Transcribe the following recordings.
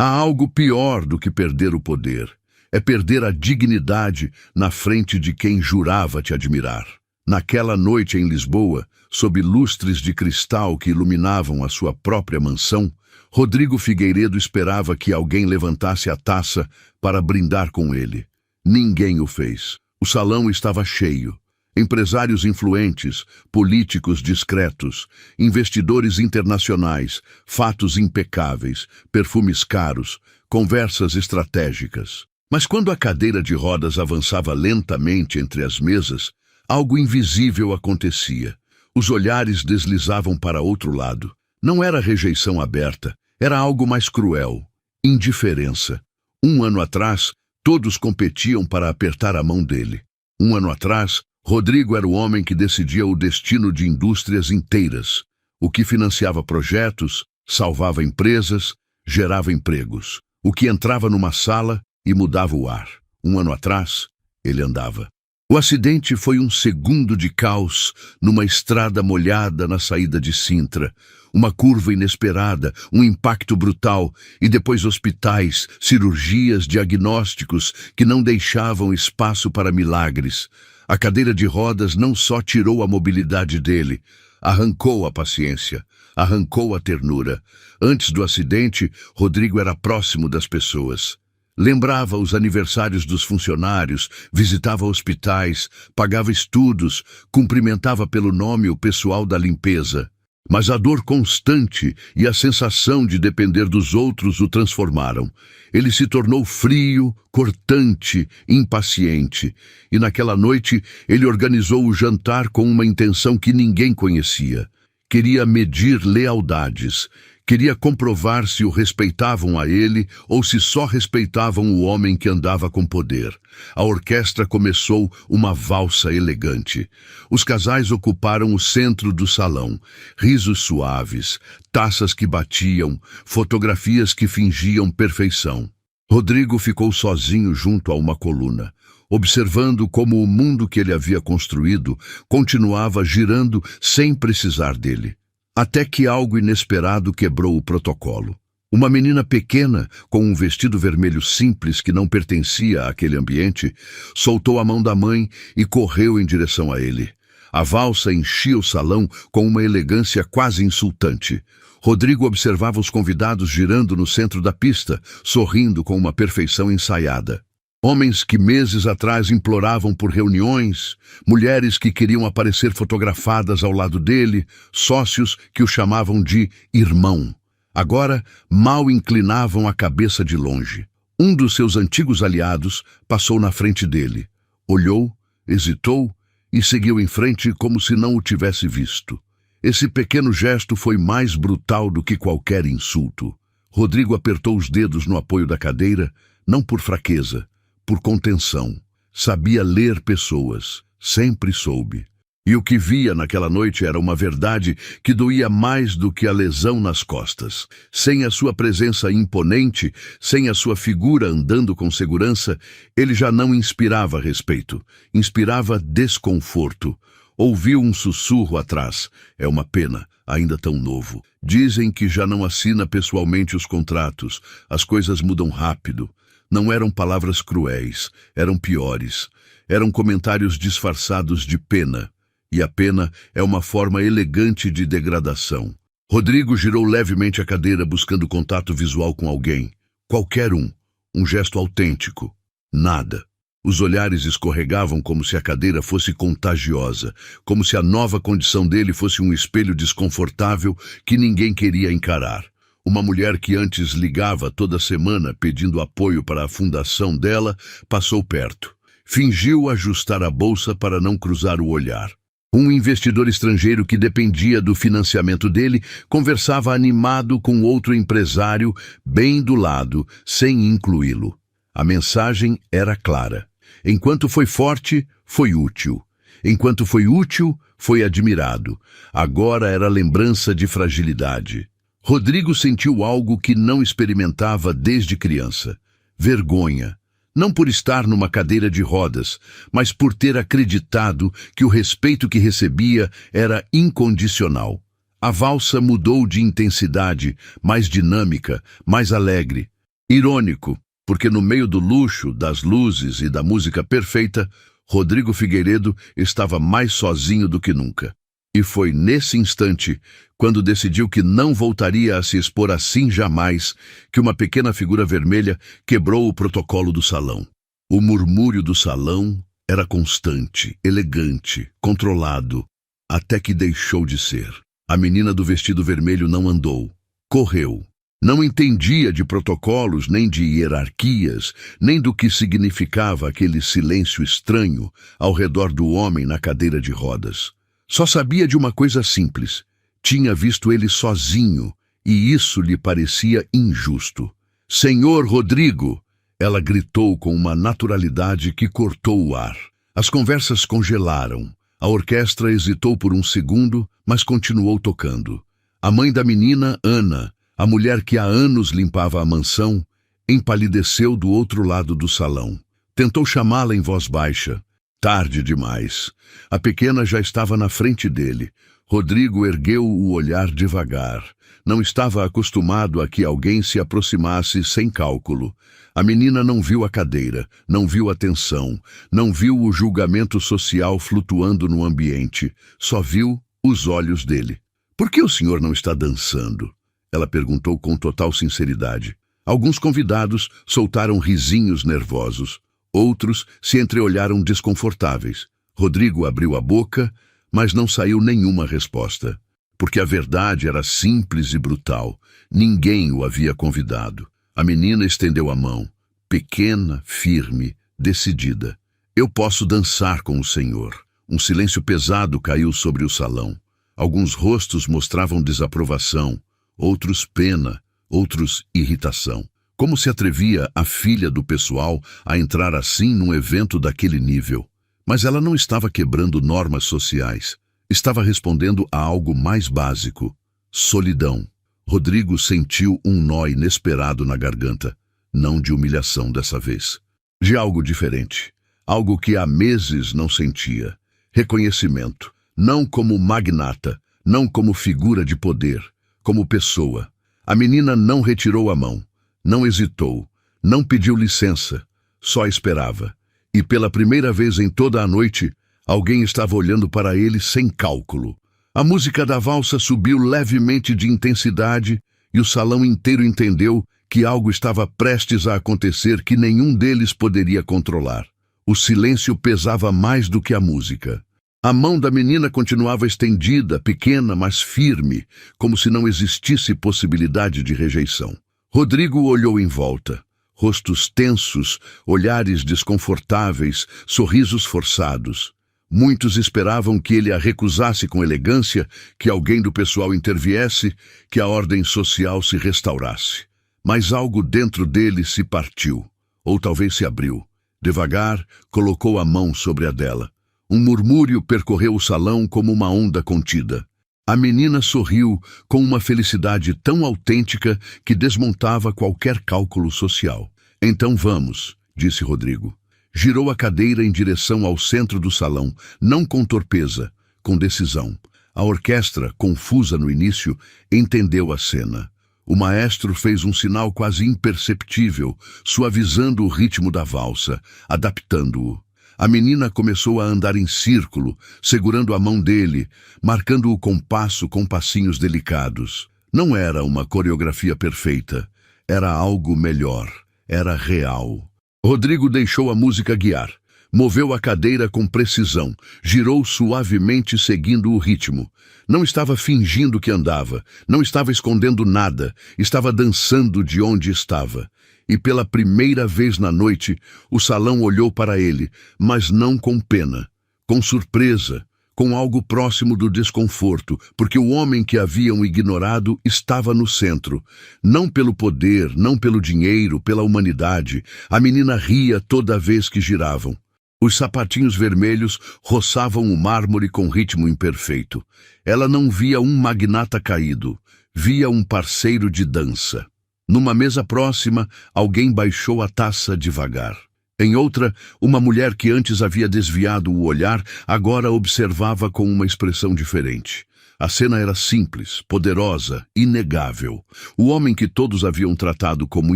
Há algo pior do que perder o poder. É perder a dignidade na frente de quem jurava te admirar. Naquela noite em Lisboa, sob lustres de cristal que iluminavam a sua própria mansão, Rodrigo Figueiredo esperava que alguém levantasse a taça para brindar com ele. Ninguém o fez. O salão estava cheio. Empresários influentes, políticos discretos, investidores internacionais, fatos impecáveis, perfumes caros, conversas estratégicas. Mas quando a cadeira de rodas avançava lentamente entre as mesas, algo invisível acontecia. Os olhares deslizavam para outro lado. Não era rejeição aberta, era algo mais cruel. Indiferença. 1 ano atrás, todos competiam para apertar a mão dele. 1 ano atrás, Rodrigo era o homem que decidia o destino de indústrias inteiras, o que financiava projetos, salvava empresas, gerava empregos, o que entrava numa sala e mudava o ar. 1 ano atrás, ele andava. O acidente foi um segundo de caos numa estrada molhada na saída de Sintra. Uma curva inesperada, um impacto brutal e depois hospitais, cirurgias, diagnósticos que não deixavam espaço para milagres. A cadeira de rodas não só tirou a mobilidade dele, arrancou a paciência, arrancou a ternura. Antes do acidente, Rodrigo era próximo das pessoas. Lembrava os aniversários dos funcionários, visitava hospitais, pagava estudos, cumprimentava pelo nome o pessoal da limpeza. Mas a dor constante e a sensação de depender dos outros o transformaram. Ele se tornou frio, cortante, impaciente. E naquela noite ele organizou o jantar com uma intenção que ninguém conhecia. Queria medir lealdades. Queria comprovar se o respeitavam a ele ou se só respeitavam o homem que andava com poder. A orquestra começou uma valsa elegante. Os casais ocuparam o centro do salão. Risos suaves, taças que batiam, fotografias que fingiam perfeição. Rodrigo ficou sozinho junto a uma coluna, observando como o mundo que ele havia construído continuava girando sem precisar dele. Até que algo inesperado quebrou o protocolo. Uma menina pequena, com um vestido vermelho simples que não pertencia àquele ambiente, soltou a mão da mãe e correu em direção a ele. A valsa enchia o salão com uma elegância quase insultante. Rodrigo observava os convidados girando no centro da pista, sorrindo com uma perfeição ensaiada. Homens que meses atrás imploravam por reuniões, mulheres que queriam aparecer fotografadas ao lado dele, sócios que o chamavam de irmão. Agora, mal inclinavam a cabeça de longe. Um dos seus antigos aliados passou na frente dele. Olhou, hesitou e seguiu em frente como se não o tivesse visto. Esse pequeno gesto foi mais brutal do que qualquer insulto. Rodrigo apertou os dedos no apoio da cadeira, não por fraqueza, por contenção. Sabia ler pessoas, sempre soube. E o que via naquela noite era uma verdade que doía mais do que a lesão nas costas. Sem a sua presença imponente, sem a sua figura andando com segurança, ele já não inspirava respeito, inspirava desconforto. Ouviu um sussurro atrás. É uma pena, ainda tão novo. Dizem que já não assina pessoalmente os contratos. As coisas mudam rápido. Não eram palavras cruéis, eram piores. Eram comentários disfarçados de pena. E a pena é uma forma elegante de degradação. Rodrigo girou levemente a cadeira buscando contato visual com alguém. Qualquer um. Um gesto autêntico. Nada. Os olhares escorregavam como se a cadeira fosse contagiosa, como se a nova condição dele fosse um espelho desconfortável que ninguém queria encarar. Uma mulher que antes ligava toda semana pedindo apoio para a fundação dela, passou perto. Fingiu ajustar a bolsa para não cruzar o olhar. Um investidor estrangeiro que dependia do financiamento dele conversava animado com outro empresário bem do lado, sem incluí-lo. A mensagem era clara. Enquanto foi forte, foi útil. Enquanto foi útil, foi admirado. Agora era lembrança de fragilidade. Rodrigo sentiu algo que não experimentava desde criança. Vergonha. Não por estar numa cadeira de rodas, mas por ter acreditado que o respeito que recebia era incondicional. A valsa mudou de intensidade, mais dinâmica, mais alegre. Irônico, porque no meio do luxo, das luzes e da música perfeita, Rodrigo Figueiredo estava mais sozinho do que nunca. E foi nesse instante, quando decidiu que não voltaria a se expor assim jamais, que uma pequena figura vermelha quebrou o protocolo do salão. O murmúrio do salão era constante, elegante, controlado, até que deixou de ser. A menina do vestido vermelho não andou, correu. Não entendia de protocolos, nem de hierarquias, nem do que significava aquele silêncio estranho ao redor do homem na cadeira de rodas. Só sabia de uma coisa simples: tinha visto ele sozinho, e isso lhe parecia injusto. "Senhor Rodrigo!" ela gritou com uma naturalidade que cortou o ar. As conversas congelaram. A orquestra hesitou por um segundo, mas continuou tocando. A mãe da menina, Ana, a mulher que há anos limpava a mansão, empalideceu do outro lado do salão. Tentou chamá-la em voz baixa. Tarde demais. A pequena já estava na frente dele. Rodrigo ergueu o olhar devagar. Não estava acostumado a que alguém se aproximasse sem cálculo. A menina não viu a cadeira, não viu a tensão, não viu o julgamento social flutuando no ambiente. Só viu os olhos dele. "Por que o senhor não está dançando?" ela perguntou com total sinceridade. Alguns convidados soltaram risinhos nervosos. Outros se entreolharam desconfortáveis. Rodrigo abriu a boca, mas não saiu nenhuma resposta. Porque a verdade era simples e brutal. Ninguém o havia convidado. A menina estendeu a mão, pequena, firme, decidida. "Eu posso dançar com o senhor." Um silêncio pesado caiu sobre o salão. Alguns rostos mostravam desaprovação, outros pena, outros irritação. Como se atrevia a filha do pessoal a entrar assim num evento daquele nível? Mas ela não estava quebrando normas sociais. Estava respondendo a algo mais básico: solidão. Rodrigo sentiu um nó inesperado na garganta, não de humilhação dessa vez. De algo diferente, algo que há meses não sentia. Reconhecimento, não como magnata, não como figura de poder, como pessoa. A menina não retirou a mão, não hesitou, não pediu licença, só esperava. E pela primeira vez em toda a noite, alguém estava olhando para ele sem cálculo. A música da valsa subiu levemente de intensidade e o salão inteiro entendeu que algo estava prestes a acontecer que nenhum deles poderia controlar. O silêncio pesava mais do que a música. A mão da menina continuava estendida, pequena, mas firme, como se não existisse possibilidade de rejeição. Rodrigo olhou em volta. Rostos tensos, olhares desconfortáveis, sorrisos forçados. Muitos esperavam que ele a recusasse com elegância, que alguém do pessoal interviesse, que a ordem social se restaurasse. Mas algo dentro dele se partiu, ou talvez se abriu. Devagar, colocou a mão sobre a dela. Um murmúrio percorreu o salão como uma onda contida. A menina sorriu com uma felicidade tão autêntica que desmontava qualquer cálculo social. "Então vamos", disse Rodrigo. Girou a cadeira em direção ao centro do salão, não com torpeza, com decisão. A orquestra, confusa no início, entendeu a cena. O maestro fez um sinal quase imperceptível, suavizando o ritmo da valsa, adaptando-o. A menina começou a andar em círculo, segurando a mão dele, marcando o compasso com passinhos delicados. Não era uma coreografia perfeita, era algo melhor, era real. Rodrigo deixou a música guiar, moveu a cadeira com precisão, girou suavemente seguindo o ritmo. Não estava fingindo que andava, não estava escondendo nada, estava dançando de onde estava. E pela primeira vez na noite, o salão olhou para ele, mas não com pena, com surpresa, com algo próximo do desconforto, porque o homem que haviam ignorado estava no centro. Não pelo poder, não pelo dinheiro, pela humanidade. A menina ria toda vez que giravam. Os sapatinhos vermelhos roçavam o mármore com ritmo imperfeito. Ela não via um magnata caído, via um parceiro de dança. Numa mesa próxima, alguém baixou a taça devagar. Em outra, uma mulher que antes havia desviado o olhar, agora observava com uma expressão diferente. A cena era simples, poderosa, inegável. O homem que todos haviam tratado como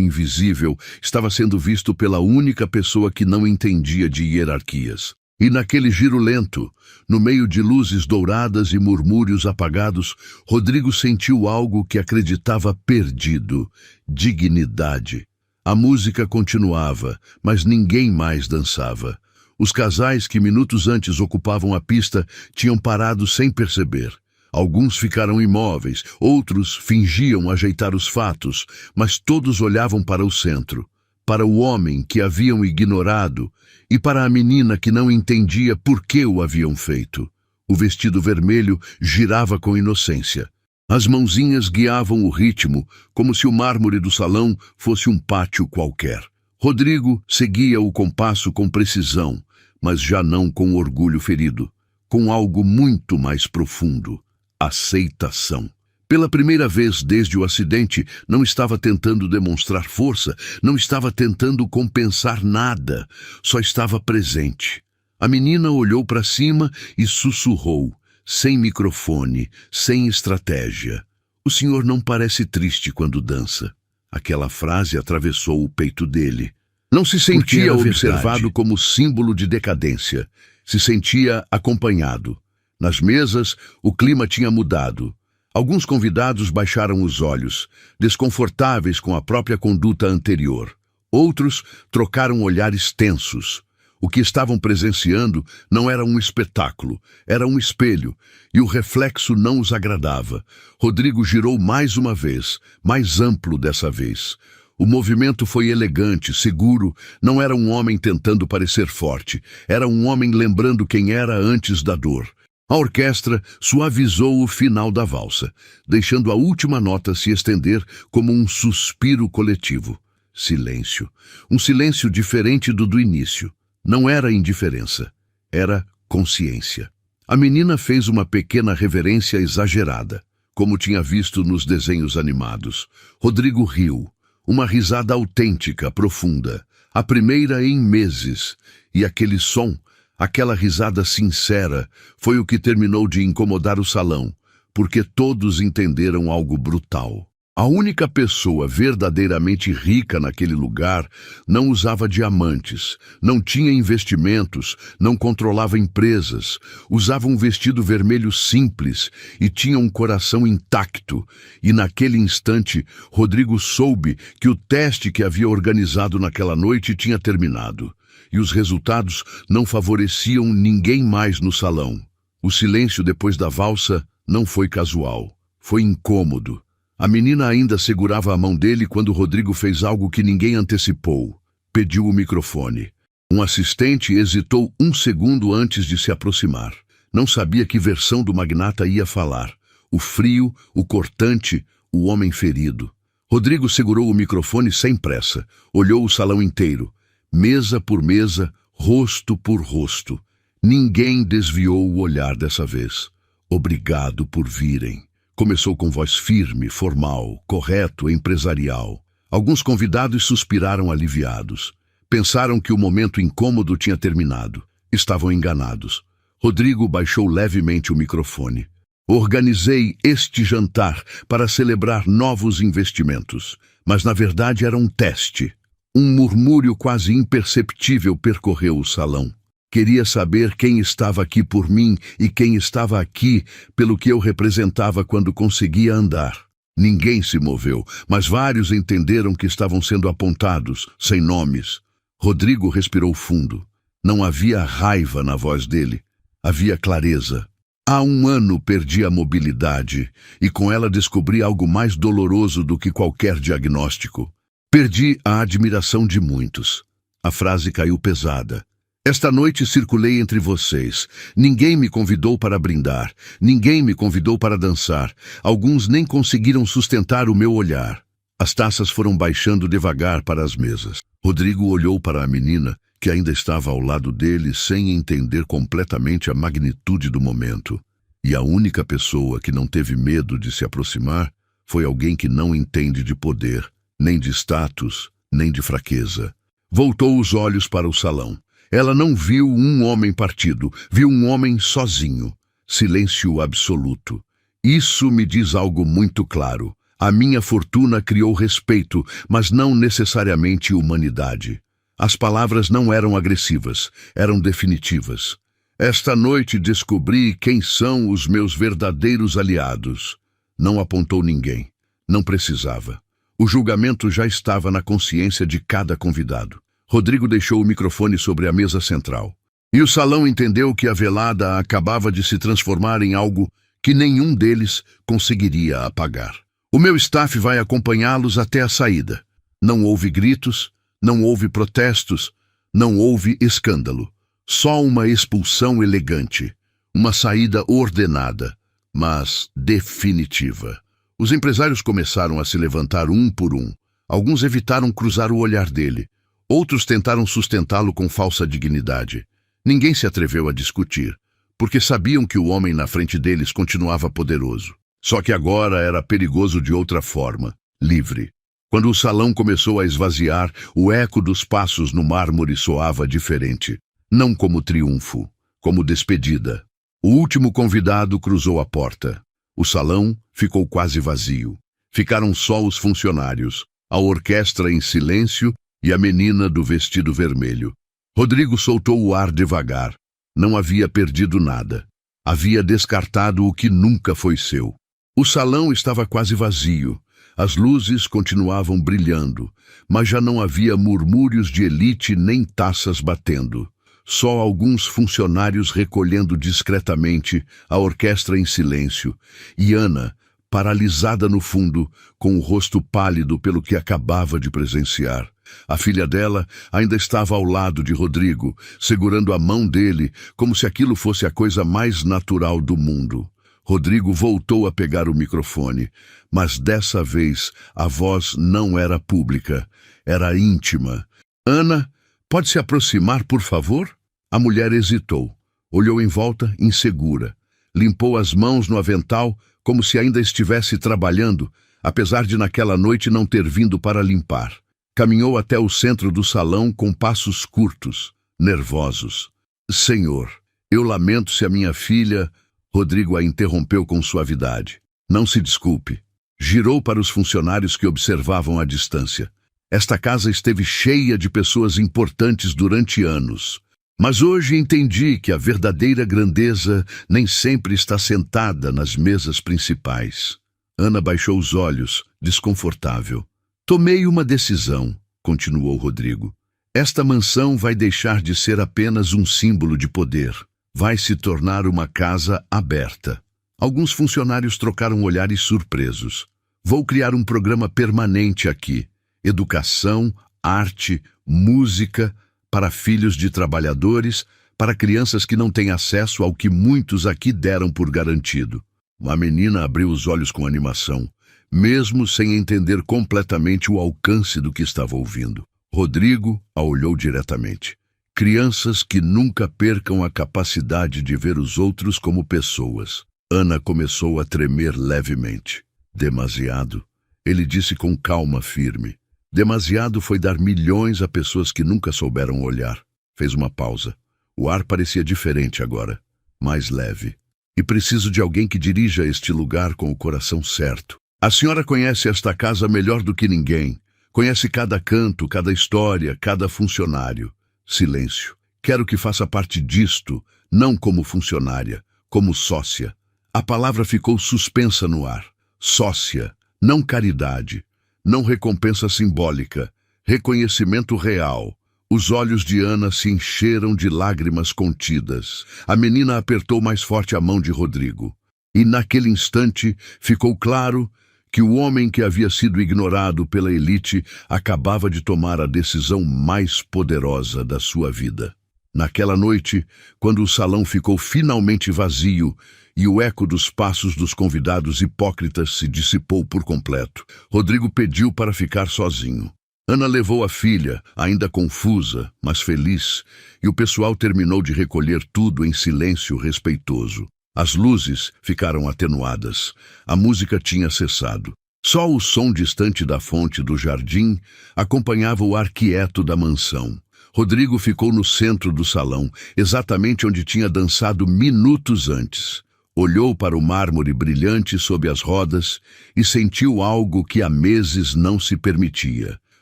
invisível estava sendo visto pela única pessoa que não entendia de hierarquias. E naquele giro lento, no meio de luzes douradas e murmúrios apagados, Rodrigo sentiu algo que acreditava perdido: dignidade. A música continuava, mas ninguém mais dançava. Os casais que minutos antes ocupavam a pista tinham parado sem perceber. Alguns ficaram imóveis, outros fingiam ajeitar os fatos, mas todos olhavam para o centro, para o homem que haviam ignorado e para a menina que não entendia por que o haviam feito. O vestido vermelho girava com inocência. As mãozinhas guiavam o ritmo, como se o mármore do salão fosse um pátio qualquer. Rodrigo seguia o compasso com precisão, mas já não com orgulho ferido, com algo muito mais profundo: aceitação. Pela primeira vez desde o acidente, não estava tentando demonstrar força, não estava tentando compensar nada, só estava presente. A menina olhou para cima e sussurrou, sem microfone, sem estratégia: "O senhor não parece triste quando dança." Aquela frase atravessou o peito dele. Não se sentia observado como símbolo de decadência, se sentia acompanhado. Nas mesas, o clima tinha mudado. Alguns convidados baixaram os olhos, desconfortáveis com a própria conduta anterior. Outros trocaram olhares tensos. O que estavam presenciando não era um espetáculo, era um espelho, e o reflexo não os agradava. Rodrigo girou mais uma vez, mais amplo dessa vez. O movimento foi elegante, seguro. Não era um homem tentando parecer forte, era um homem lembrando quem era antes da dor. A orquestra suavizou o final da valsa, deixando a última nota se estender como um suspiro coletivo. Silêncio. Um silêncio diferente do início. Não era indiferença, era consciência. A menina fez uma pequena reverência exagerada, como tinha visto nos desenhos animados. Rodrigo riu, uma risada autêntica, profunda, a primeira em meses, e aquele som, aquela risada sincera, foi o que terminou de incomodar o salão, porque todos entenderam algo brutal. A única pessoa verdadeiramente rica naquele lugar não usava diamantes, não tinha investimentos, não controlava empresas, usava um vestido vermelho simples e tinha um coração intacto. E naquele instante, Rodrigo soube que o teste que havia organizado naquela noite tinha terminado. E os resultados não favoreciam ninguém mais no salão. O silêncio depois da valsa não foi casual, foi incômodo. A menina ainda segurava a mão dele quando Rodrigo fez algo que ninguém antecipou. Pediu o microfone. Um assistente hesitou um segundo antes de se aproximar. Não sabia que versão do magnata ia falar. O frio, o cortante, o homem ferido. Rodrigo segurou o microfone sem pressa. Olhou o salão inteiro. Mesa por mesa, rosto por rosto. Ninguém desviou o olhar dessa vez. Obrigado por virem. Começou com voz firme, formal, correto, empresarial. Alguns convidados suspiraram aliviados. Pensaram que o momento incômodo tinha terminado. Estavam enganados. Rodrigo baixou levemente o microfone. Organizei este jantar para celebrar novos investimentos, mas na verdade era um teste. Um murmúrio quase imperceptível percorreu o salão. Queria saber quem estava aqui por mim e quem estava aqui pelo que eu representava quando conseguia andar. Ninguém se moveu, mas vários entenderam que estavam sendo apontados, sem nomes. Rodrigo respirou fundo. Não havia raiva na voz dele. Havia clareza. Há 1 ano perdi a mobilidade e com ela descobri algo mais doloroso do que qualquer diagnóstico. Perdi a admiração de muitos. A frase caiu pesada. Esta noite circulei entre vocês. Ninguém me convidou para brindar. Ninguém me convidou para dançar. Alguns nem conseguiram sustentar o meu olhar. As taças foram baixando devagar para as mesas. Rodrigo olhou para a menina, que ainda estava ao lado dele, sem entender completamente a magnitude do momento. E a única pessoa que não teve medo de se aproximar foi alguém que não entende de poder, nem de status, nem de fraqueza. Voltou os olhos para o salão. Ela não viu um homem partido, viu um homem sozinho. Silêncio absoluto. Isso me diz algo muito claro. A minha fortuna criou respeito, mas não necessariamente humanidade. As palavras não eram agressivas, eram definitivas. Esta noite descobri quem são os meus verdadeiros aliados. Não apontou ninguém. Não precisava. O julgamento já estava na consciência de cada convidado. Rodrigo deixou o microfone sobre a mesa central. E o salão entendeu que a velada acabava de se transformar em algo que nenhum deles conseguiria apagar. O meu staff vai acompanhá-los até a saída. Não houve gritos, não houve protestos, não houve escândalo. Só uma expulsão elegante, uma saída ordenada, mas definitiva. Os empresários começaram a se levantar um por um. Alguns evitaram cruzar o olhar dele. Outros tentaram sustentá-lo com falsa dignidade. Ninguém se atreveu a discutir, porque sabiam que o homem na frente deles continuava poderoso. Só que agora era perigoso de outra forma, livre. Quando o salão começou a esvaziar, o eco dos passos no mármore soava diferente. Não como triunfo, como despedida. O último convidado cruzou a porta. O salão ficou quase vazio. Ficaram só os funcionários, a orquestra em silêncio e a menina do vestido vermelho. Rodrigo soltou o ar devagar. Não havia perdido nada. Havia descartado o que nunca foi seu. O salão estava quase vazio. As luzes continuavam brilhando, mas já não havia murmúrios de elite nem taças batendo. Só alguns funcionários recolhendo discretamente, a orquestra em silêncio, e Ana, paralisada no fundo, com o rosto pálido pelo que acabava de presenciar. A filha dela ainda estava ao lado de Rodrigo, segurando a mão dele, como se aquilo fosse a coisa mais natural do mundo. Rodrigo voltou a pegar o microfone, mas dessa vez a voz não era pública, era íntima. Ana, pode se aproximar, por favor? A mulher hesitou, olhou em volta, insegura. Limpou as mãos no avental, como se ainda estivesse trabalhando, apesar de naquela noite não ter vindo para limpar. Caminhou até o centro do salão com passos curtos, nervosos. Senhor, eu lamento se a minha filha... Rodrigo a interrompeu com suavidade. Não se desculpe. Girou para os funcionários que observavam à distância. Esta casa esteve cheia de pessoas importantes durante anos. Mas hoje entendi que a verdadeira grandeza nem sempre está sentada nas mesas principais. Ana baixou os olhos, desconfortável. Tomei uma decisão, continuou Rodrigo. Esta mansão vai deixar de ser apenas um símbolo de poder. Vai se tornar uma casa aberta. Alguns funcionários trocaram olhares surpresos. Vou criar um programa permanente aqui. Educação, arte, música, para filhos de trabalhadores, para crianças que não têm acesso ao que muitos aqui deram por garantido. A menina abriu os olhos com animação, mesmo sem entender completamente o alcance do que estava ouvindo. Rodrigo a olhou diretamente. Crianças que nunca percam a capacidade de ver os outros como pessoas. Ana começou a tremer levemente. Demasiado, ele disse com calma firme. Demasiado foi dar milhões a pessoas que nunca souberam olhar. Fez uma pausa. O ar parecia diferente agora, mais leve. E preciso de alguém que dirija este lugar com o coração certo. A senhora conhece esta casa melhor do que ninguém. Conhece cada canto, cada história, cada funcionário. Silêncio. Quero que faça parte disto, não como funcionária, como sócia. A palavra ficou suspensa no ar. Sócia, não caridade, não recompensa simbólica, reconhecimento real. Os olhos de Ana se encheram de lágrimas contidas. A menina apertou mais forte a mão de Rodrigo. E naquele instante ficou claro que o homem que havia sido ignorado pela elite acabava de tomar a decisão mais poderosa da sua vida. Naquela noite, quando o salão ficou finalmente vazio e o eco dos passos dos convidados hipócritas se dissipou por completo, Rodrigo pediu para ficar sozinho. Ana levou a filha, ainda confusa, mas feliz, e o pessoal terminou de recolher tudo em silêncio respeitoso. As luzes ficaram atenuadas. A música tinha cessado. Só o som distante da fonte do jardim acompanhava o ar quieto da mansão. Rodrigo ficou no centro do salão, exatamente onde tinha dançado minutos antes. Olhou para o mármore brilhante sob as rodas e sentiu algo que há meses não se permitia: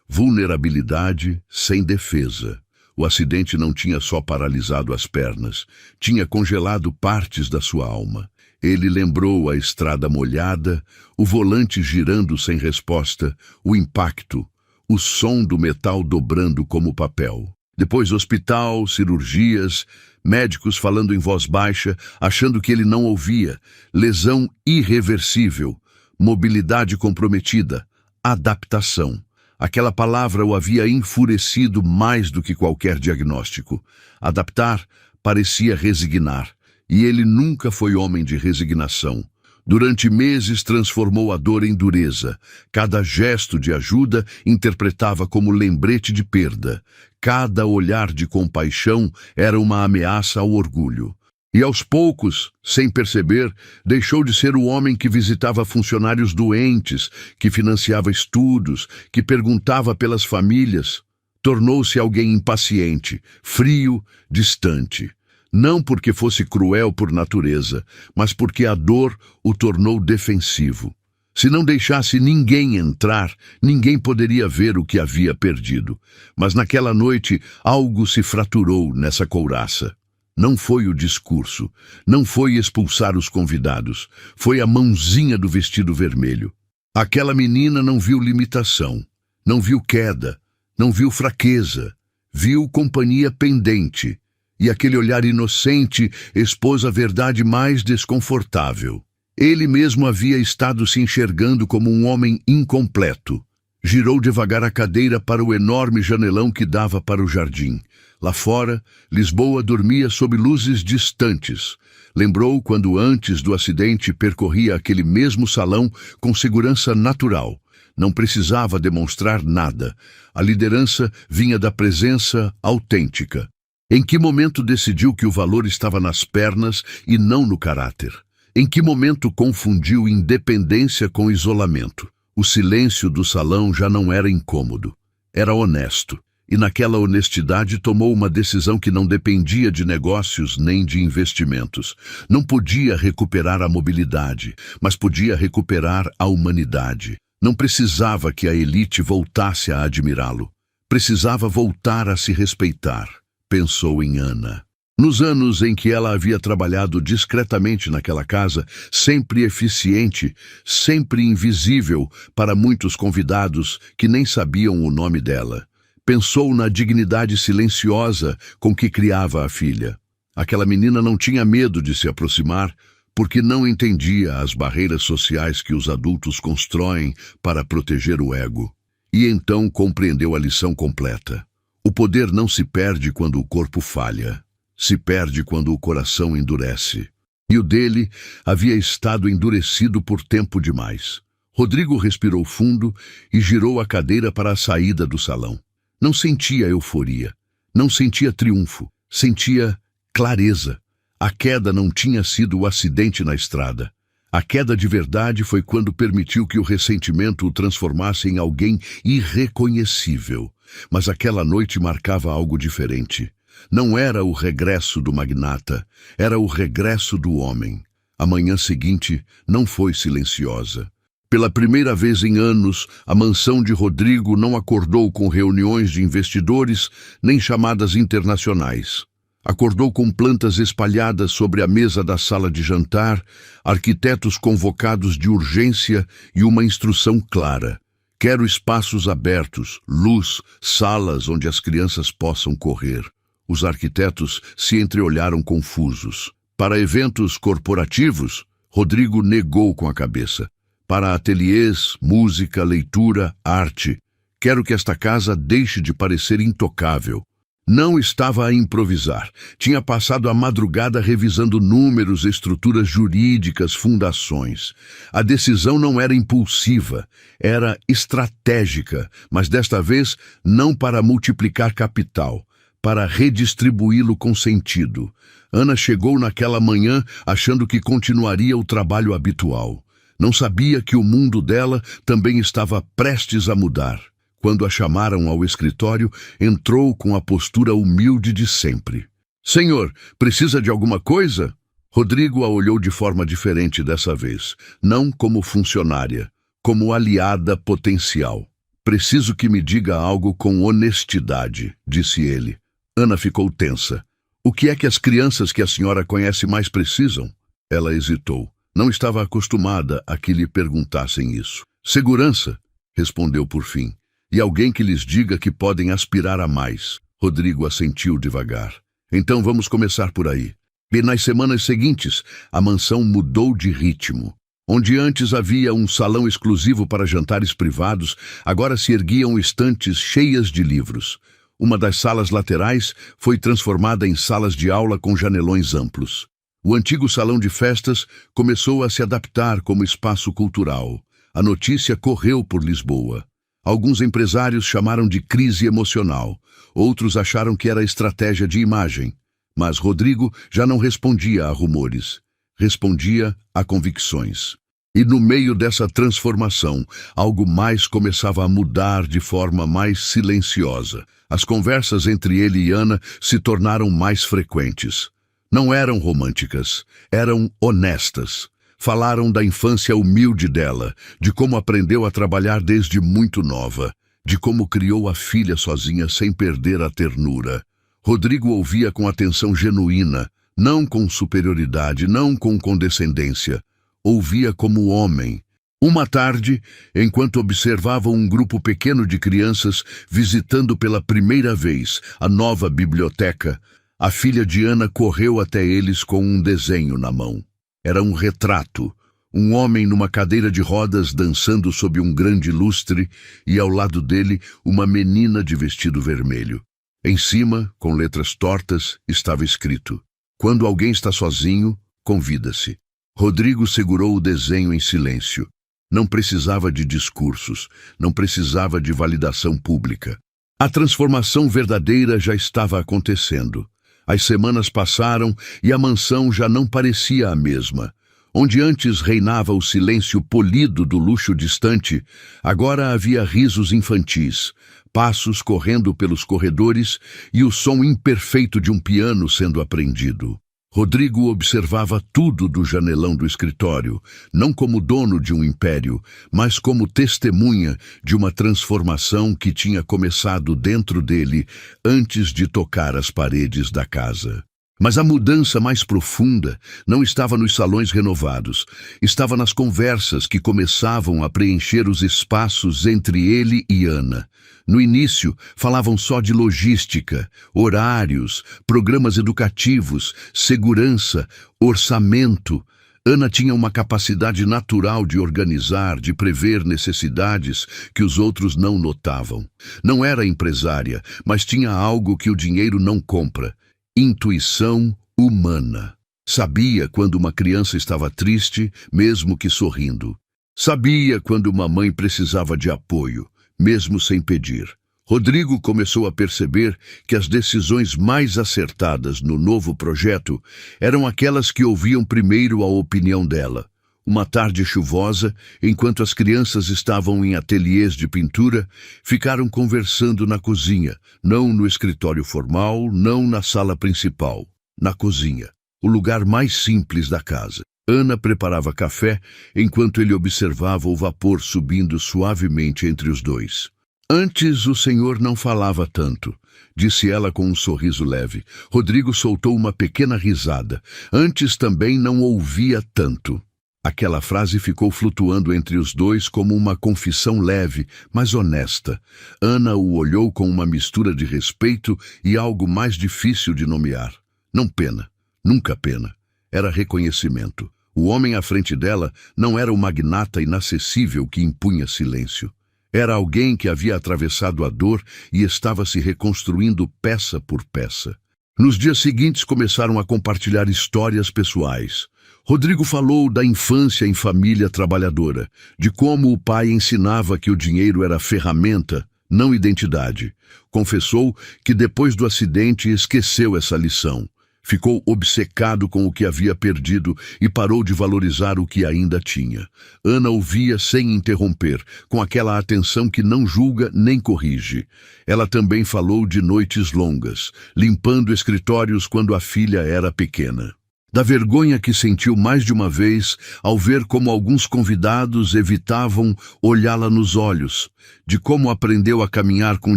vulnerabilidade sem defesa. O acidente não tinha só paralisado as pernas, tinha congelado partes da sua alma. Ele lembrou a estrada molhada, o volante girando sem resposta, o impacto, o som do metal dobrando como papel. Depois hospital, cirurgias, médicos falando em voz baixa, achando que ele não ouvia, lesão irreversível, mobilidade comprometida, adaptação. Aquela palavra o havia enfurecido mais do que qualquer diagnóstico. Adaptar parecia resignar, e ele nunca foi homem de resignação. Durante meses transformou a dor em dureza. Cada gesto de ajuda interpretava como lembrete de perda. Cada olhar de compaixão era uma ameaça ao orgulho. E aos poucos, sem perceber, deixou de ser o homem que visitava funcionários doentes, que financiava estudos, que perguntava pelas famílias. Tornou-se alguém impaciente, frio, distante. Não porque fosse cruel por natureza, mas porque a dor o tornou defensivo. Se não deixasse ninguém entrar, ninguém poderia ver o que havia perdido. Mas naquela noite, algo se fraturou nessa couraça. Não foi o discurso, não foi expulsar os convidados, foi a mãozinha do vestido vermelho. Aquela menina não viu limitação, não viu queda, não viu fraqueza, viu companhia pendente. E aquele olhar inocente expôs a verdade mais desconfortável. Ele mesmo havia estado se enxergando como um homem incompleto. Girou devagar a cadeira para o enorme janelão que dava para o jardim. Lá fora, Lisboa dormia sob luzes distantes. Lembrou quando antes do acidente percorria aquele mesmo salão com segurança natural. Não precisava demonstrar nada. A liderança vinha da presença autêntica. Em que momento decidiu que o valor estava nas pernas e não no caráter? Em que momento confundiu independência com isolamento? O silêncio do salão já não era incômodo, era honesto. E naquela honestidade tomou uma decisão que não dependia de negócios nem de investimentos. Não podia recuperar a mobilidade, mas podia recuperar a humanidade. Não precisava que a elite voltasse a admirá-lo. Precisava voltar a se respeitar. Pensou em Ana. Nos anos em que ela havia trabalhado discretamente naquela casa, sempre eficiente, sempre invisível para muitos convidados que nem sabiam o nome dela. Pensou na dignidade silenciosa com que criava a filha. Aquela menina não tinha medo de se aproximar, porque não entendia as barreiras sociais que os adultos constroem para proteger o ego. E então compreendeu a lição completa. O poder não se perde quando o corpo falha. Se perde quando o coração endurece. E o dele havia estado endurecido por tempo demais. Rodrigo respirou fundo e girou a cadeira para a saída do salão. Não sentia euforia, não sentia triunfo, sentia clareza. A queda não tinha sido o acidente na estrada. A queda de verdade foi quando permitiu que o ressentimento o transformasse em alguém irreconhecível. Mas aquela noite marcava algo diferente. Não era o regresso do magnata, era o regresso do homem. A manhã seguinte não foi silenciosa. Pela primeira vez em anos, a mansão de Rodrigo não acordou com reuniões de investidores nem chamadas internacionais. Acordou com plantas espalhadas sobre a mesa da sala de jantar, arquitetos convocados de urgência e uma instrução clara. Quero espaços abertos, luz, salas onde as crianças possam correr. Os arquitetos se entreolharam confusos. Para eventos corporativos, Rodrigo negou com a cabeça. Para ateliês, música, leitura, arte. Quero que esta casa deixe de parecer intocável. Não estava a improvisar. Tinha passado a madrugada revisando números, estruturas jurídicas, fundações. A decisão não era impulsiva, era estratégica, mas desta vez não para multiplicar capital, para redistribuí-lo com sentido. Ana chegou naquela manhã achando que continuaria o trabalho habitual. Não sabia que o mundo dela também estava prestes a mudar. Quando a chamaram ao escritório, entrou com a postura humilde de sempre. Senhor, precisa de alguma coisa? Rodrigo a olhou de forma diferente dessa vez, não como funcionária, como aliada potencial. Preciso que me diga algo com honestidade, disse ele. Ana ficou tensa. O que é que as crianças que a senhora conhece mais precisam? Ela hesitou. Não estava acostumada a que lhe perguntassem isso. Segurança, respondeu por fim, e alguém que lhes diga que podem aspirar a mais. Rodrigo assentiu devagar. Então vamos começar por aí. E nas semanas seguintes, a mansão mudou de ritmo. Onde antes havia um salão exclusivo para jantares privados, agora se erguiam estantes cheias de livros. Uma das salas laterais foi transformada em salas de aula com janelões amplos. O antigo salão de festas começou a se adaptar como espaço cultural. A notícia correu por Lisboa. Alguns empresários chamaram de crise emocional. Outros acharam que era estratégia de imagem. Mas Rodrigo já não respondia a rumores. Respondia a convicções. E no meio dessa transformação, algo mais começava a mudar de forma mais silenciosa. As conversas entre ele e Ana se tornaram mais frequentes. Não eram românticas, eram honestas. Falaram da infância humilde dela, de como aprendeu a trabalhar desde muito nova, de como criou a filha sozinha sem perder a ternura. Rodrigo ouvia com atenção genuína, não com superioridade, não com condescendência. Ouvia como homem. Uma tarde, enquanto observava um grupo pequeno de crianças visitando pela primeira vez a nova biblioteca, a filha de Ana correu até eles com um desenho na mão. Era um retrato, um homem numa cadeira de rodas dançando sob um grande lustre e ao lado dele uma menina de vestido vermelho. Em cima, com letras tortas, estava escrito: "Quando alguém está sozinho, convida-se." Rodrigo segurou o desenho em silêncio. Não precisava de discursos, não precisava de validação pública. A transformação verdadeira já estava acontecendo. As semanas passaram e a mansão já não parecia a mesma. Onde antes reinava o silêncio polido do luxo distante, agora havia risos infantis, passos correndo pelos corredores e o som imperfeito de um piano sendo aprendido. Rodrigo observava tudo do janelão do escritório, não como dono de um império, mas como testemunha de uma transformação que tinha começado dentro dele antes de tocar as paredes da casa. Mas a mudança mais profunda não estava nos salões renovados, estava nas conversas que começavam a preencher os espaços entre ele e Ana. No início, falavam só de logística, horários, programas educativos, segurança, orçamento. Ana tinha uma capacidade natural de organizar, de prever necessidades que os outros não notavam. Não era empresária, mas tinha algo que o dinheiro não compra: intuição humana. Sabia quando uma criança estava triste, mesmo que sorrindo. Sabia quando uma mãe precisava de apoio, mesmo sem pedir. Rodrigo começou a perceber que as decisões mais acertadas no novo projeto eram aquelas que ouviam primeiro a opinião dela. Uma tarde chuvosa, enquanto as crianças estavam em ateliês de pintura, ficaram conversando na cozinha, não no escritório formal, não na sala principal, na cozinha, o lugar mais simples da casa. Ana preparava café, enquanto ele observava o vapor subindo suavemente entre os dois. "Antes o senhor não falava tanto", disse ela com um sorriso leve. Rodrigo soltou uma pequena risada. Antes também não ouvia tanto. Aquela frase ficou flutuando entre os dois como uma confissão leve, mas honesta. Ana o olhou com uma mistura de respeito e algo mais difícil de nomear. Não pena, nunca pena. Era reconhecimento. O homem à frente dela não era o magnata inacessível que impunha silêncio. Era alguém que havia atravessado a dor e estava se reconstruindo peça por peça. Nos dias seguintes começaram a compartilhar histórias pessoais. Rodrigo falou da infância em família trabalhadora, de como o pai ensinava que o dinheiro era ferramenta, não identidade. Confessou que depois do acidente esqueceu essa lição. Ficou obcecado com o que havia perdido e parou de valorizar o que ainda tinha. Ana ouvia sem interromper, com aquela atenção que não julga nem corrige. Ela também falou de noites longas, limpando escritórios quando a filha era pequena. Da vergonha que sentiu mais de uma vez ao ver como alguns convidados evitavam olhá-la nos olhos, de como aprendeu a caminhar com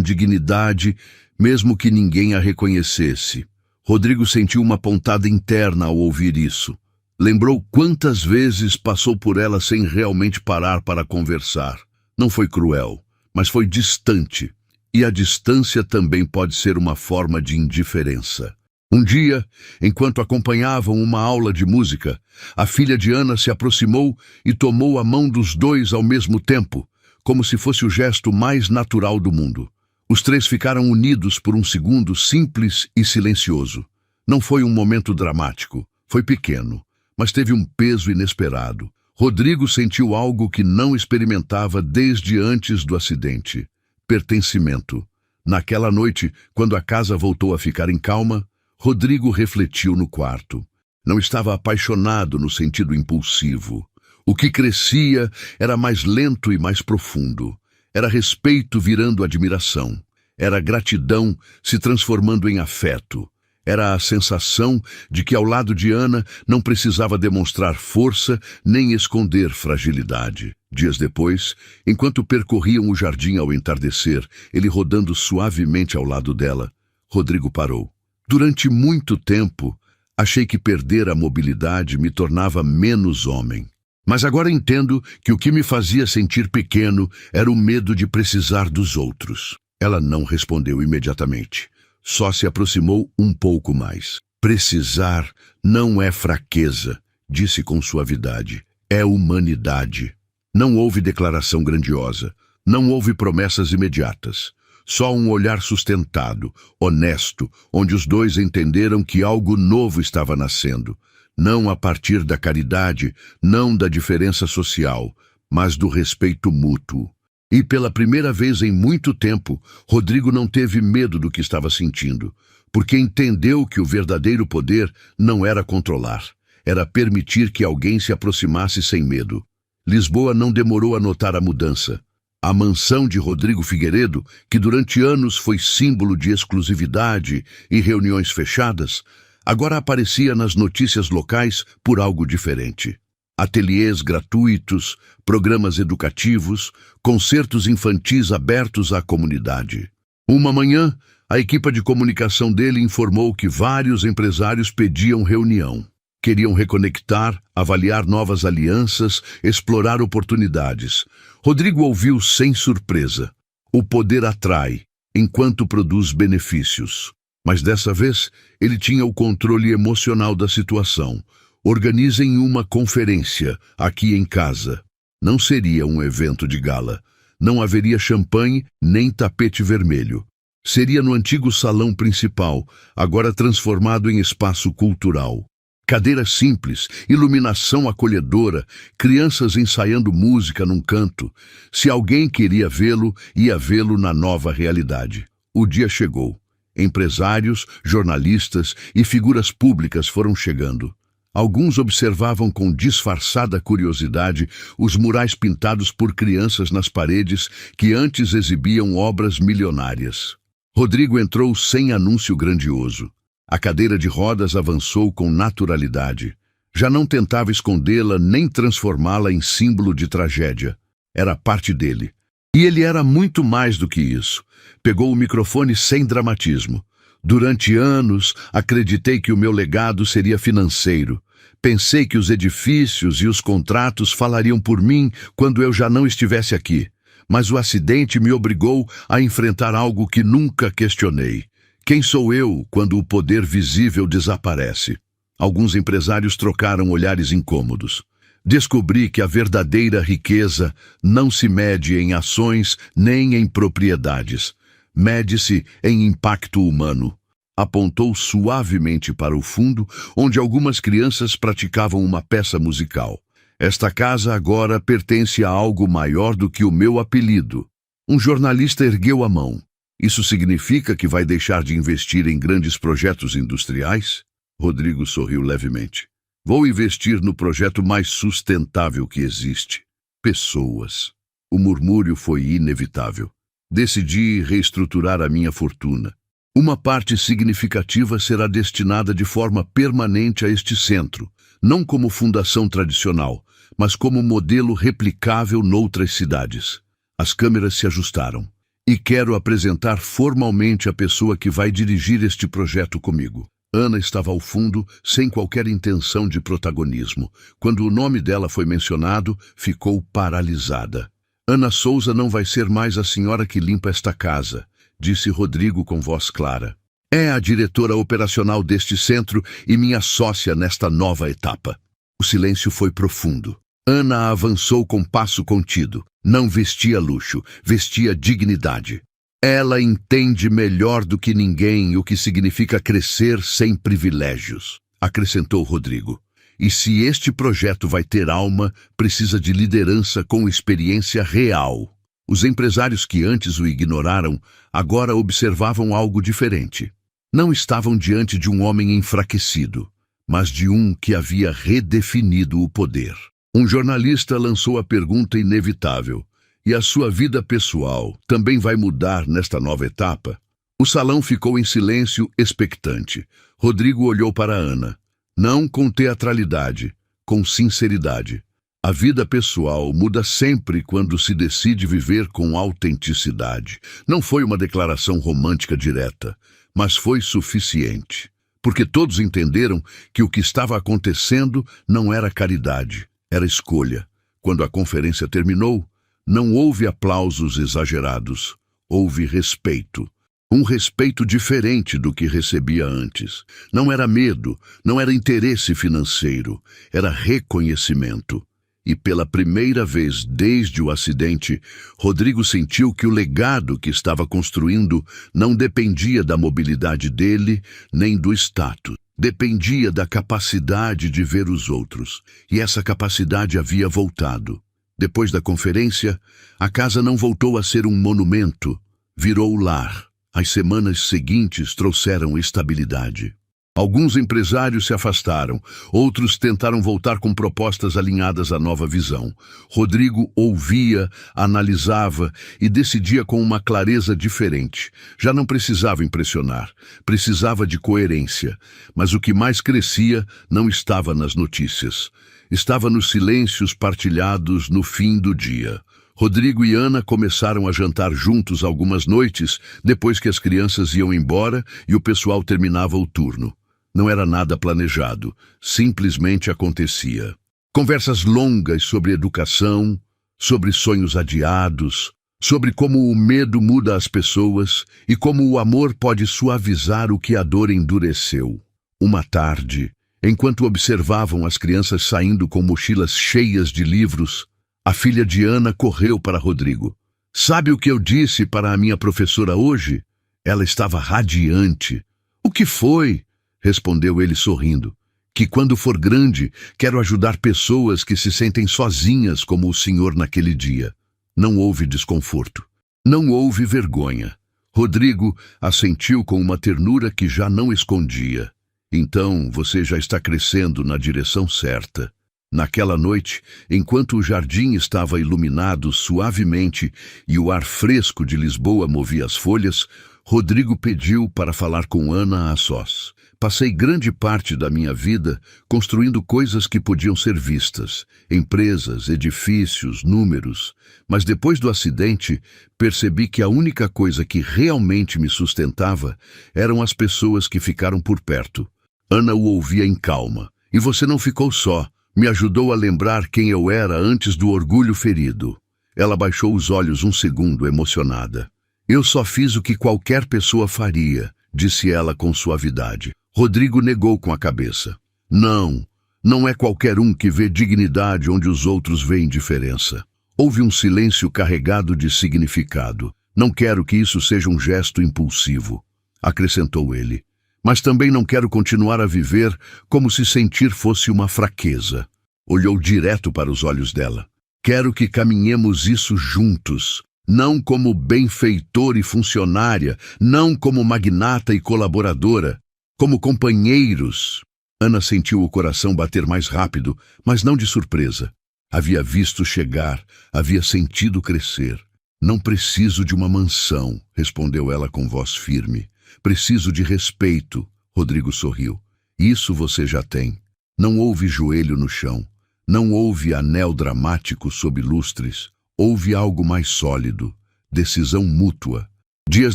dignidade, mesmo que ninguém a reconhecesse. Rodrigo sentiu uma pontada interna ao ouvir isso. Lembrou quantas vezes passou por ela sem realmente parar para conversar. Não foi cruel, mas foi distante. E a distância também pode ser uma forma de indiferença. Um dia, enquanto acompanhavam uma aula de música, a filha de Ana se aproximou e tomou a mão dos dois ao mesmo tempo, como se fosse o gesto mais natural do mundo. Os três ficaram unidos por um segundo simples e silencioso. Não foi um momento dramático, foi pequeno, mas teve um peso inesperado. Rodrigo sentiu algo que não experimentava desde antes do acidente: pertencimento. Naquela noite, quando a casa voltou a ficar em calma, Rodrigo refletiu no quarto. Não estava apaixonado no sentido impulsivo. O que crescia era mais lento e mais profundo. Era respeito virando admiração. Era gratidão se transformando em afeto. Era a sensação de que ao lado de Ana não precisava demonstrar força nem esconder fragilidade. Dias depois, enquanto percorriam o jardim ao entardecer, ele rodando suavemente ao lado dela, Rodrigo parou. Durante muito tempo, achei que perder a mobilidade me tornava menos homem. Mas agora entendo que o que me fazia sentir pequeno era o medo de precisar dos outros. Ela não respondeu imediatamente. Só se aproximou um pouco mais. Precisar não é fraqueza, disse com suavidade. É humanidade. Não houve declaração grandiosa. Não houve promessas imediatas. Só um olhar sustentado, honesto, onde os dois entenderam que algo novo estava nascendo. Não a partir da caridade, não da diferença social, mas do respeito mútuo. E pela primeira vez em muito tempo, Rodrigo não teve medo do que estava sentindo, porque entendeu que o verdadeiro poder não era controlar, era permitir que alguém se aproximasse sem medo. Lisboa não demorou a notar a mudança. A mansão de Rodrigo Figueiredo, que durante anos foi símbolo de exclusividade e reuniões fechadas, agora aparecia nas notícias locais por algo diferente. Ateliês gratuitos, programas educativos, concertos infantis abertos à comunidade. Uma manhã, a equipe de comunicação dele informou que vários empresários pediam reunião. Queriam reconectar, avaliar novas alianças, explorar oportunidades. Rodrigo ouviu sem surpresa. O poder atrai, enquanto produz benefícios. Mas dessa vez, ele tinha o controle emocional da situação. Organizem uma conferência, aqui em casa. Não seria um evento de gala. Não haveria champanhe nem tapete vermelho. Seria no antigo salão principal, agora transformado em espaço cultural. Cadeiras simples, iluminação acolhedora, crianças ensaiando música num canto. Se alguém queria vê-lo, ia vê-lo na nova realidade. O dia chegou. Empresários, jornalistas e figuras públicas foram chegando. Alguns observavam com disfarçada curiosidade os murais pintados por crianças nas paredes que antes exibiam obras milionárias. Rodrigo entrou sem anúncio grandioso. A cadeira de rodas avançou com naturalidade. Já não tentava escondê-la nem transformá-la em símbolo de tragédia. Era parte dele. E ele era muito mais do que isso. Pegou o microfone sem dramatismo. Durante anos, acreditei que o meu legado seria financeiro. Pensei que os edifícios e os contratos falariam por mim quando eu já não estivesse aqui. Mas o acidente me obrigou a enfrentar algo que nunca questionei. Quem sou eu quando o poder visível desaparece? Alguns empresários trocaram olhares incômodos. Descobri que a verdadeira riqueza não se mede em ações nem em propriedades. Mede-se em impacto humano. Apontou suavemente para o fundo, onde algumas crianças praticavam uma peça musical. Esta casa agora pertence a algo maior do que o meu apelido. Um jornalista ergueu a mão. Isso significa que vai deixar de investir em grandes projetos industriais? Rodrigo sorriu levemente. Vou investir no projeto mais sustentável que existe. Pessoas. O murmúrio foi inevitável. Decidi reestruturar a minha fortuna. Uma parte significativa será destinada de forma permanente a este centro, não como fundação tradicional, mas como modelo replicável noutras cidades. As câmeras se ajustaram. E quero apresentar formalmente a pessoa que vai dirigir este projeto comigo. Ana estava ao fundo, sem qualquer intenção de protagonismo. Quando o nome dela foi mencionado, ficou paralisada. Ana Souza não vai ser mais a senhora que limpa esta casa, disse Rodrigo com voz clara. É a diretora operacional deste centro e minha sócia nesta nova etapa. O silêncio foi profundo. Ana avançou com passo contido. Não vestia luxo, vestia dignidade. Ela entende melhor do que ninguém o que significa crescer sem privilégios, acrescentou Rodrigo. E se este projeto vai ter alma, precisa de liderança com experiência real. Os empresários que antes o ignoraram, agora observavam algo diferente. Não estavam diante de um homem enfraquecido, mas de um que havia redefinido o poder. Um jornalista lançou a pergunta inevitável: e a sua vida pessoal também vai mudar nesta nova etapa? O salão ficou em silêncio expectante. Rodrigo olhou para Ana. Não com teatralidade, com sinceridade. A vida pessoal muda sempre quando se decide viver com autenticidade. Não foi uma declaração romântica direta, mas foi suficiente. Porque todos entenderam que o que estava acontecendo não era caridade, era escolha. Quando a conferência terminou, não houve aplausos exagerados, houve respeito. Um respeito diferente do que recebia antes. Não era medo, não era interesse financeiro, era reconhecimento. E pela primeira vez desde o acidente, Rodrigo sentiu que o legado que estava construindo não dependia da mobilidade dele, nem do status. Dependia da capacidade de ver os outros. E essa capacidade havia voltado. Depois da conferência, a casa não voltou a ser um monumento, virou lar. As semanas seguintes trouxeram estabilidade. Alguns empresários se afastaram, outros tentaram voltar com propostas alinhadas à nova visão. Rodrigo ouvia, analisava e decidia com uma clareza diferente. Já não precisava impressionar, precisava de coerência. Mas o que mais crescia não estava nas notícias. Estava nos silêncios partilhados no fim do dia. Rodrigo e Ana começaram a jantar juntos algumas noites, depois que as crianças iam embora e o pessoal terminava o turno. Não era nada planejado, simplesmente acontecia. Conversas longas sobre educação, sobre sonhos adiados, sobre como o medo muda as pessoas e como o amor pode suavizar o que a dor endureceu. Uma tarde, enquanto observavam as crianças saindo com mochilas cheias de livros, a filha de Ana correu para Rodrigo. Sabe o que eu disse para a minha professora hoje? Ela estava radiante. O que foi? Respondeu ele sorrindo. Que quando for grande, quero ajudar pessoas que se sentem sozinhas como o senhor naquele dia. Não houve desconforto. Não houve vergonha. Rodrigo assentiu com uma ternura que já não escondia. Então você já está crescendo na direção certa. Naquela noite, enquanto o jardim estava iluminado suavemente e o ar fresco de Lisboa movia as folhas, Rodrigo pediu para falar com Ana a sós. Passei grande parte da minha vida construindo coisas que podiam ser vistas, empresas, edifícios, números, mas depois do acidente percebi que a única coisa que realmente me sustentava eram as pessoas que ficaram por perto. Ana o ouvia em calma. E você não ficou só. Me ajudou a lembrar quem eu era antes do orgulho ferido. Ela baixou os olhos um segundo, emocionada. Eu só fiz o que qualquer pessoa faria, disse ela com suavidade. Rodrigo negou com a cabeça. Não é qualquer um que vê dignidade onde os outros veem diferença. Houve um silêncio carregado de significado. Não quero que isso seja um gesto impulsivo, acrescentou ele. Mas também não quero continuar a viver como se sentir fosse uma fraqueza. Olhou direto para os olhos dela. Quero que caminhemos isso juntos, não como benfeitor e funcionária, não como magnata e colaboradora, como companheiros. Ana sentiu o coração bater mais rápido, mas não de surpresa. Havia visto chegar, havia sentido crescer. Não preciso de uma mansão, respondeu ela com voz firme. Preciso de respeito. Rodrigo sorriu. Isso você já tem. Não houve joelho no chão. Não houve anel dramático sob lustres. Houve algo mais sólido. Decisão mútua. Dias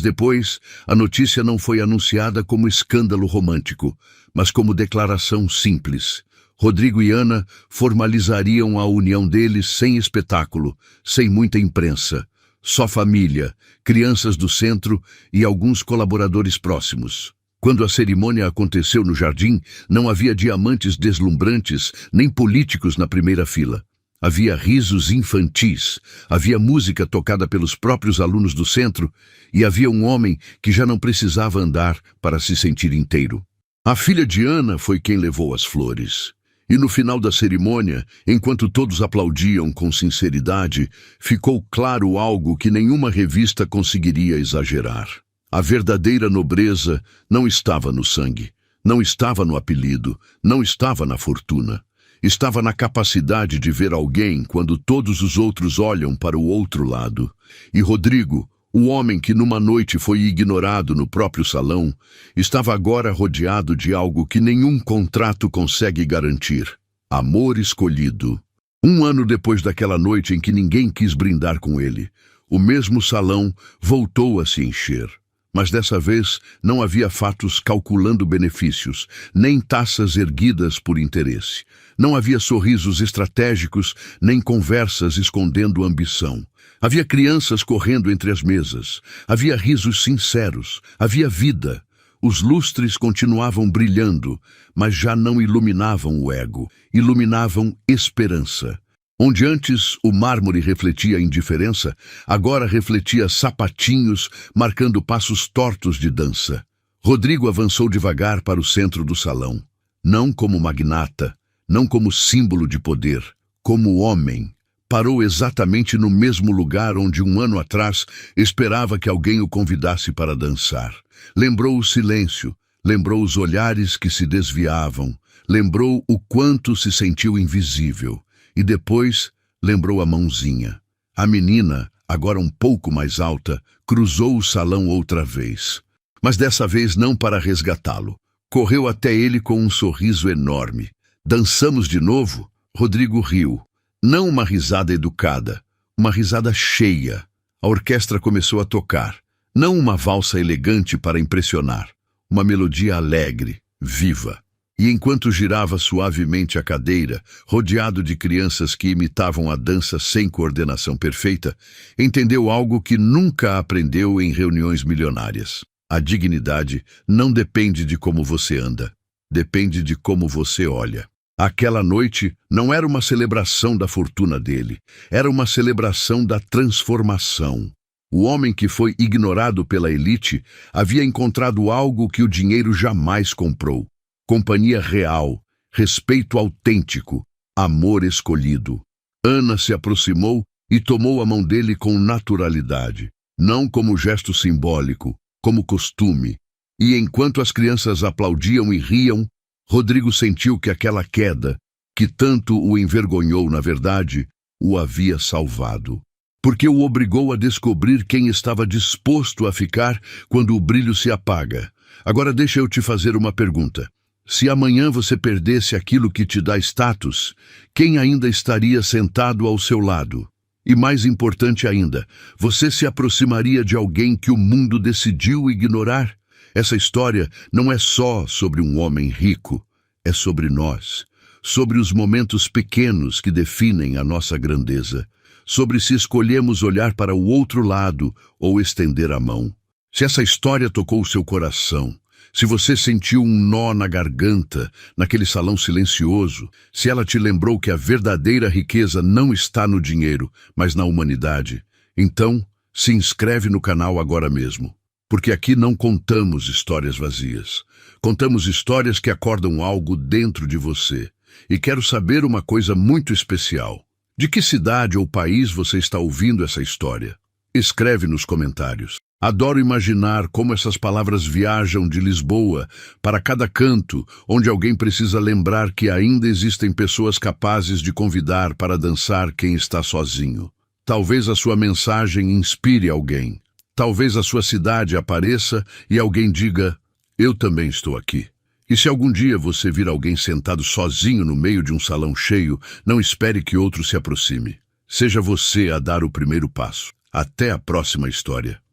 depois, a notícia não foi anunciada como escândalo romântico, mas como declaração simples. Rodrigo e Ana formalizariam a união deles sem espetáculo, sem muita imprensa. Só família, crianças do centro e alguns colaboradores próximos. Quando a cerimônia aconteceu no jardim, não havia diamantes deslumbrantes nem políticos na primeira fila. Havia risos infantis, havia música tocada pelos próprios alunos do centro e havia um homem que já não precisava andar para se sentir inteiro. A filha de Ana foi quem levou as flores. E no final da cerimônia, enquanto todos aplaudiam com sinceridade, ficou claro algo que nenhuma revista conseguiria exagerar. A verdadeira nobreza não estava no sangue, não estava no apelido, não estava na fortuna. Estava na capacidade de ver alguém quando todos os outros olham para o outro lado. E Rodrigo, o homem que numa noite foi ignorado no próprio salão, estava agora rodeado de algo que nenhum contrato consegue garantir: amor escolhido. 1 ano depois daquela noite em que ninguém quis brindar com ele, o mesmo salão voltou a se encher. Mas dessa vez não havia fatos calculando benefícios, nem taças erguidas por interesse. Não havia sorrisos estratégicos, nem conversas escondendo ambição. Havia crianças correndo entre as mesas. Havia risos sinceros. Havia vida. Os lustres continuavam brilhando, mas já não iluminavam o ego. Iluminavam esperança. Onde antes o mármore refletia indiferença, agora refletia sapatinhos marcando passos tortos de dança. Rodrigo avançou devagar para o centro do salão. Não como magnata, não como símbolo de poder, como homem. Parou exatamente no mesmo lugar onde 1 ano atrás esperava que alguém o convidasse para dançar. Lembrou o silêncio, lembrou os olhares que se desviavam, lembrou o quanto se sentiu invisível. E depois lembrou a mãozinha. A menina, agora um pouco mais alta, cruzou o salão outra vez. Mas dessa vez não para resgatá-lo. Correu até ele com um sorriso enorme. Dançamos de novo? Rodrigo riu. Não uma risada educada, uma risada cheia. A orquestra começou a tocar. Não uma valsa elegante para impressionar. Uma melodia alegre, viva. E enquanto girava suavemente a cadeira, rodeado de crianças que imitavam a dança sem coordenação perfeita, entendeu algo que nunca aprendeu em reuniões milionárias. A dignidade não depende de como você anda, depende de como você olha. Aquela noite não era uma celebração da fortuna dele, era uma celebração da transformação. O homem que foi ignorado pela elite havia encontrado algo que o dinheiro jamais comprou. Companhia real, respeito autêntico, amor escolhido. Ana se aproximou e tomou a mão dele com naturalidade, não como gesto simbólico, como costume. E enquanto as crianças aplaudiam e riam, Rodrigo sentiu que aquela queda, que tanto o envergonhou na verdade, o havia salvado. Porque o obrigou a descobrir quem estava disposto a ficar quando o brilho se apaga. Agora deixa eu te fazer uma pergunta. Se amanhã você perdesse aquilo que te dá status, quem ainda estaria sentado ao seu lado? E mais importante ainda, você se aproximaria de alguém que o mundo decidiu ignorar? Essa história não é só sobre um homem rico, é sobre nós, sobre os momentos pequenos que definem a nossa grandeza, sobre se escolhemos olhar para o outro lado ou estender a mão. Se essa história tocou o seu coração, se você sentiu um nó na garganta, naquele salão silencioso, se ela te lembrou que a verdadeira riqueza não está no dinheiro, mas na humanidade, então se inscreve no canal agora mesmo. Porque aqui não contamos histórias vazias. Contamos histórias que acordam algo dentro de você. E quero saber uma coisa muito especial. De que cidade ou país você está ouvindo essa história? Escreve nos comentários. Adoro imaginar como essas palavras viajam de Lisboa para cada canto, onde alguém precisa lembrar que ainda existem pessoas capazes de convidar para dançar quem está sozinho. Talvez a sua mensagem inspire alguém. Talvez a sua cidade apareça e alguém diga: eu também estou aqui. E se algum dia você vir alguém sentado sozinho no meio de um salão cheio, não espere que outro se aproxime. Seja você a dar o primeiro passo. Até a próxima história.